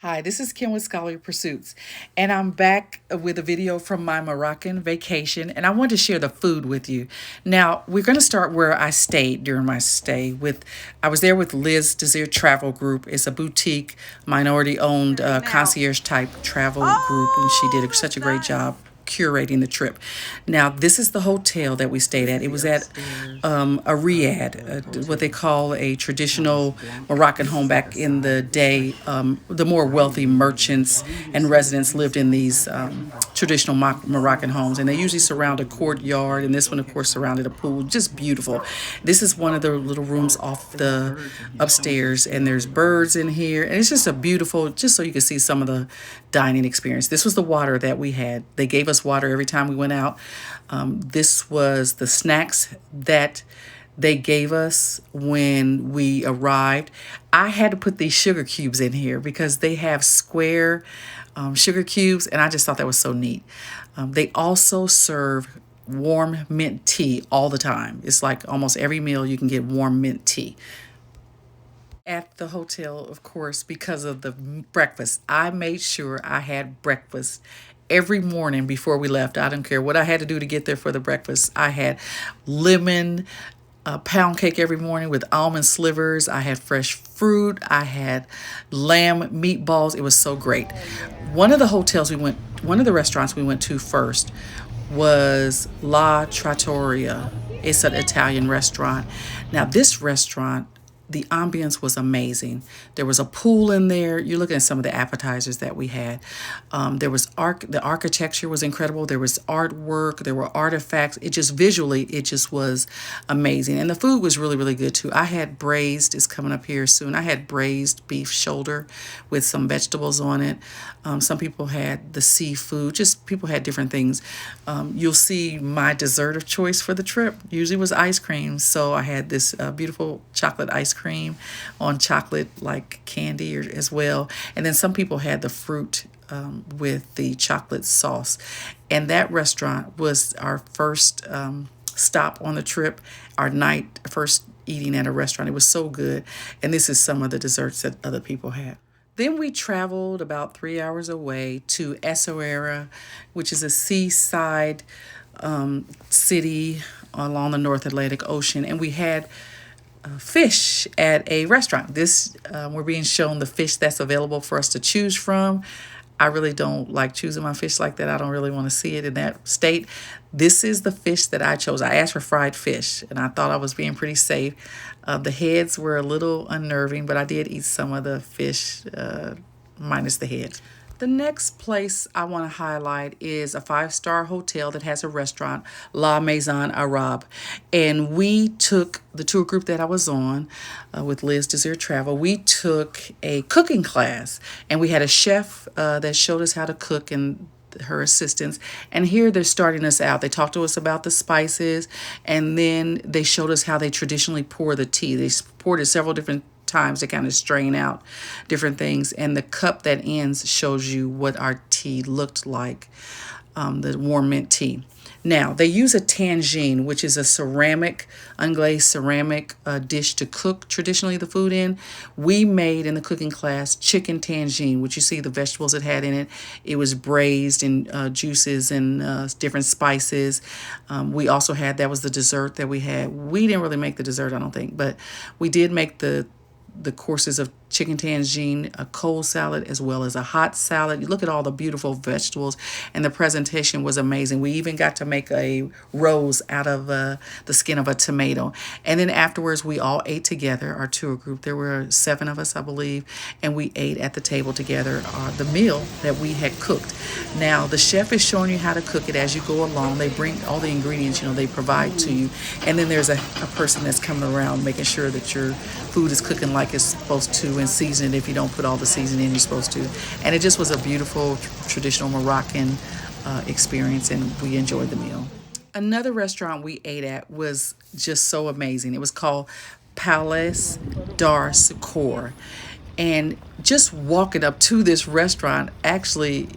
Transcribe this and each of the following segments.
Hi, this is Kim with Scholarly Pursuits, and I'm back with a video from my Moroccan vacation, and I want to share the food with you. Now, we're going to start where I stayed during my stay. I was there with Liz Desir Travel Group. It's a boutique, minority-owned concierge type travel group, and she did such a great job curating the trip. Now, this is the hotel that we stayed at. It was at a riad, what they call a traditional Moroccan home. Back in the day, the more wealthy merchants and residents lived in these traditional Moroccan homes, and they usually surround a courtyard, and this one, of course, surrounded a pool. Just beautiful. This is one of the little rooms off the upstairs, and there's birds in here, and it's just a beautiful, just so you can see some of the dining experience. This was the water that we had. They gave us water every time we went out. This was the snacks that they gave us when we arrived. I had to put these sugar cubes in here because they have square sugar cubes, and I just thought that was so neat. They also serve warm mint tea all the time. It's like almost every meal you can get warm mint tea. At the hotel, of course, because of the breakfast, I made sure I had breakfast every morning before we left. I don't care what I had to do to get there for the breakfast. I had lemon pound cake every morning with almond slivers. I had fresh fruit. I had lamb meatballs. It was so great. One of the restaurants we went to first was La Trattoria. It's an Italian restaurant. Now, this restaurant, the ambience was amazing. There was a pool in there. You're looking at some of the appetizers that we had. There was the architecture was incredible. There was artwork. There were artifacts. It just visually, it just was amazing. And the food was really, really good too. I had braised, it's coming up here soon. I had braised beef shoulder with some vegetables on it. Some people had the seafood. Just people had different things. You'll see my dessert of choice for the trip usually was ice cream. So I had this beautiful chocolate ice cream on chocolate like candy as well. And then some people had the fruit with the chocolate sauce. And that restaurant was our first stop on the trip, our first eating at a restaurant. It was so good. And this is some of the desserts that other people had. Then we traveled about 3 hours away to Essaouira, which is a seaside city along the North Atlantic Ocean, and we had fish at a restaurant. We're being shown the fish that's available for us to choose from. I really don't like choosing my fish like that. I don't really want to see it in that state. This is the fish that I chose. I asked for fried fish, and I thought I was being pretty safe. The heads were a little unnerving, but I did eat some of the fish minus the heads. The next place I want to highlight is a five-star hotel that has a restaurant, La Maison Arabe. And we took the tour group that I was on with Liz Desir Travel. We took a cooking class, and we had a chef that showed us how to cook and her assistants. And here they're starting us out. They talked to us about the spices, and then they showed us how they traditionally pour the tea. They poured it several different times to kind of strain out different things, and the cup that ends shows you what our tea looked like, the warm mint tea. Now, they use a tangine, which is a unglazed ceramic dish to cook traditionally the food in. We made in the cooking class chicken tangine, which you see the vegetables it had in it. It was braised in juices and different spices. We also that was the dessert that we had. We didn't really make the dessert, I don't think, but we did make the courses of chicken tangine, a cold salad, as well as a hot salad. You look at all the beautiful vegetables, and the presentation was amazing. We even got to make a rose out of the skin of a tomato. And then afterwards, we all ate together, our tour group. There were 7 of us, I believe, and we ate at the table together the meal that we had cooked. Now, the chef is showing you how to cook it as you go along. They bring all the ingredients, they provide to you. And then there's a person that's coming around making sure that your food is cooking like it's supposed to, and season it if you don't put all the seasoning in you're supposed to. And it just was a beautiful traditional Moroccan experience, and we enjoyed the meal. Another restaurant we ate at was just so amazing. It was called Palace Dar Succour. And just walking up to this restaurant actually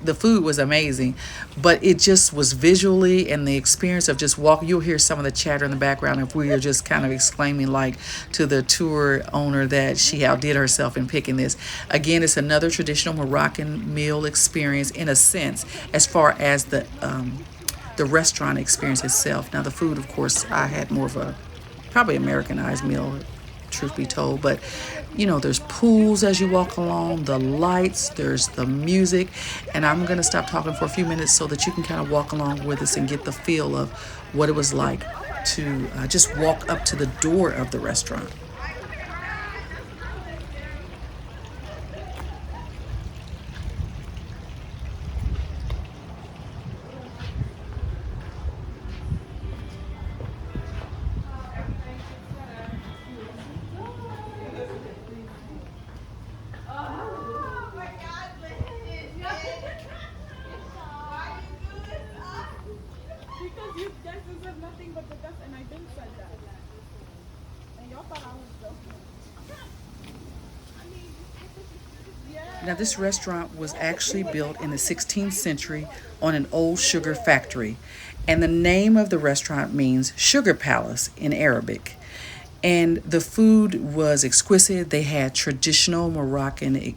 the food was amazing, but it just was visually and the experience of just walking. You'll hear some of the chatter in the background if we are just kind of exclaiming like to the tour owner that she outdid herself in picking this. Again, it's another traditional Moroccan meal experience in a sense, as far as the restaurant experience itself. Now, the food, of course, I had more of a probably Americanized meal, truth be told. But, there's pools as you walk along, the lights, there's the music. And I'm going to stop talking for a few minutes so that you can kind of walk along with us and get the feel of what it was like to just walk up to the door of the restaurant. Now, this restaurant was actually built in the 16th century on an old sugar factory, and the name of the restaurant means sugar palace in Arabic. And the food was exquisite. They had traditional Moroccan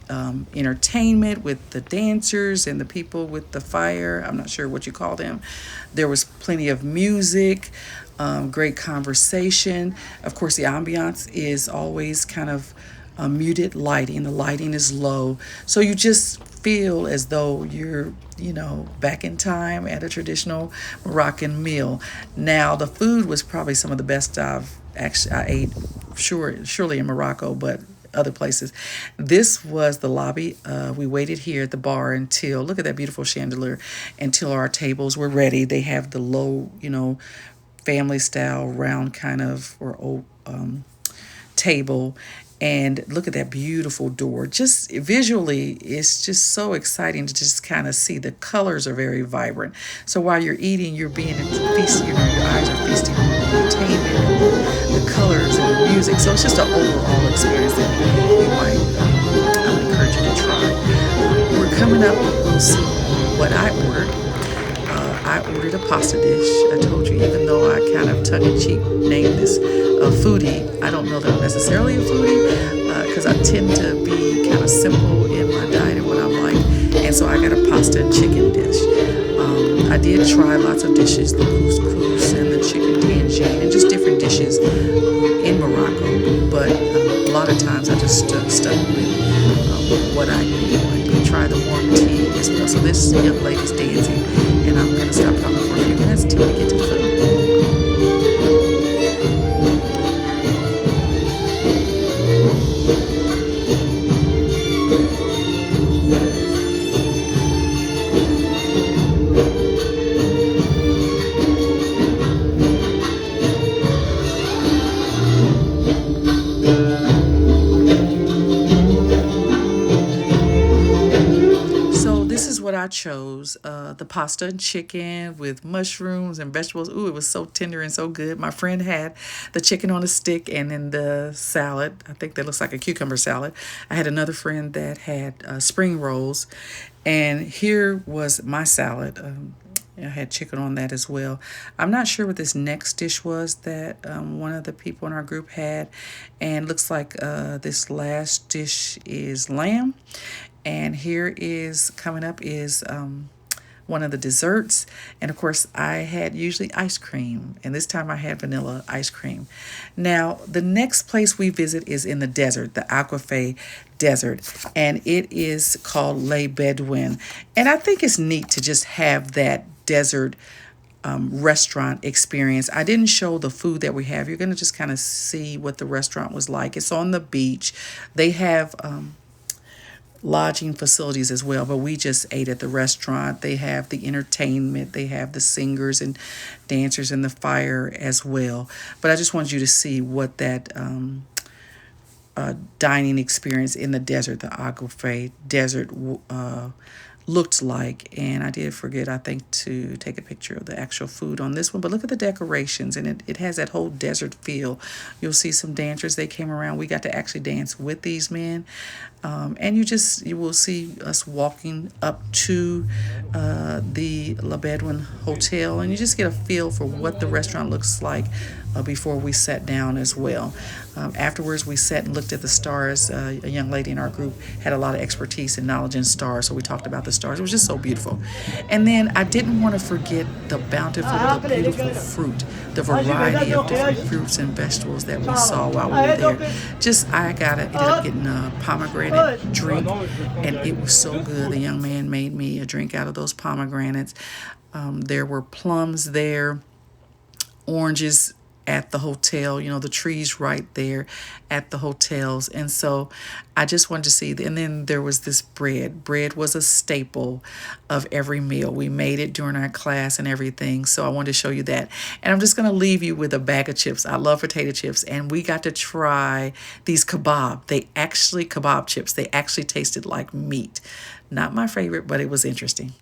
entertainment with the dancers and the people with the fire. I'm not sure what you call them. There was plenty of music, great conversation. Of course, the ambiance is always kind of muted lighting. The lighting is low. So you just feel as though you're, back in time at a traditional Moroccan meal. Now, the food was probably some of the best I ate, surely in Morocco, but other places. This was the lobby. We waited here at the bar until, look at that beautiful chandelier, until our tables were ready. They have the low, family style round kind of or old table. And look at that beautiful door. Just visually, it's just so exciting to just kind of see. The colors are very vibrant. So while you're eating, you're being feasting. Your eyes are feasting on the entertainment, and the colors, and the music. So it's just an overall experience that I would encourage you to try. We're coming up on what I ordered. I ordered a pasta dish. I told you, even though I kind of tongue-in-cheek named this a foodie, I don't know that I'm necessarily a foodie because I tend to be kind of simple in my diet and what I like. And so I got a pasta and chicken dish. I did try lots of dishes, the couscous and the chicken tangine and just different dishes in Morocco. But a lot of times I just stuck with what I knew. I did try the warm tea as well. So this young lady's dancing, and I'm going to stop talking for a few minutes until we get to the food. What I chose, the pasta and chicken with mushrooms and vegetables. Ooh, it was so tender and so good. My friend had the chicken on a stick and then the salad. I think that looks like a cucumber salad. I had another friend that had spring rolls, and here was my salad. I had chicken on that as well. I'm not sure what this next dish was that one of the people in our group had, and looks like this last dish is lamb. And here is coming up is one of the desserts. And of course, I had usually ice cream. And this time I had vanilla ice cream. Now, the next place we visit is in the desert, the Aquafe Desert. And it is called Les Bedouin. And I think it's neat to just have that desert restaurant experience. I didn't show the food that we have. You're going to just kind of see what the restaurant was like. It's on the beach. They have lodging facilities as well, but we just ate at the restaurant. They have the entertainment, they have the singers and dancers and the fire as well. But I just wanted you to see what that dining experience in the desert, the Agua desert looked like. And I did forget, I think, to take a picture of the actual food on this one. But look at the decorations, and it has that whole desert feel. You'll see some dancers. They came around. We got to actually dance with these men. And you will see us walking up to the La Bedouin Hotel, and you just get a feel for what the restaurant looks like before we sat down as well. Afterwards, we sat and looked at the stars. A young lady in our group had a lot of expertise and knowledge in stars, so we talked about the stars. It was just so beautiful. And then I didn't want to forget the bountiful, the beautiful fruit, the variety of different fruits and vegetables that we saw while we were there. Ended up getting a pomegranate drink, and it was so good. The young man made me a drink out of those pomegranates. There were plums there, oranges at the hotel, the trees right there at the hotels. And so I just wanted to see. And then there was this bread. Bread was a staple of every meal. We made it during our class and everything. So I wanted to show you that. And I'm just going to leave you with a bag of chips. I love potato chips. And we got to try these kebab chips. They actually tasted like meat. Not my favorite, but it was interesting.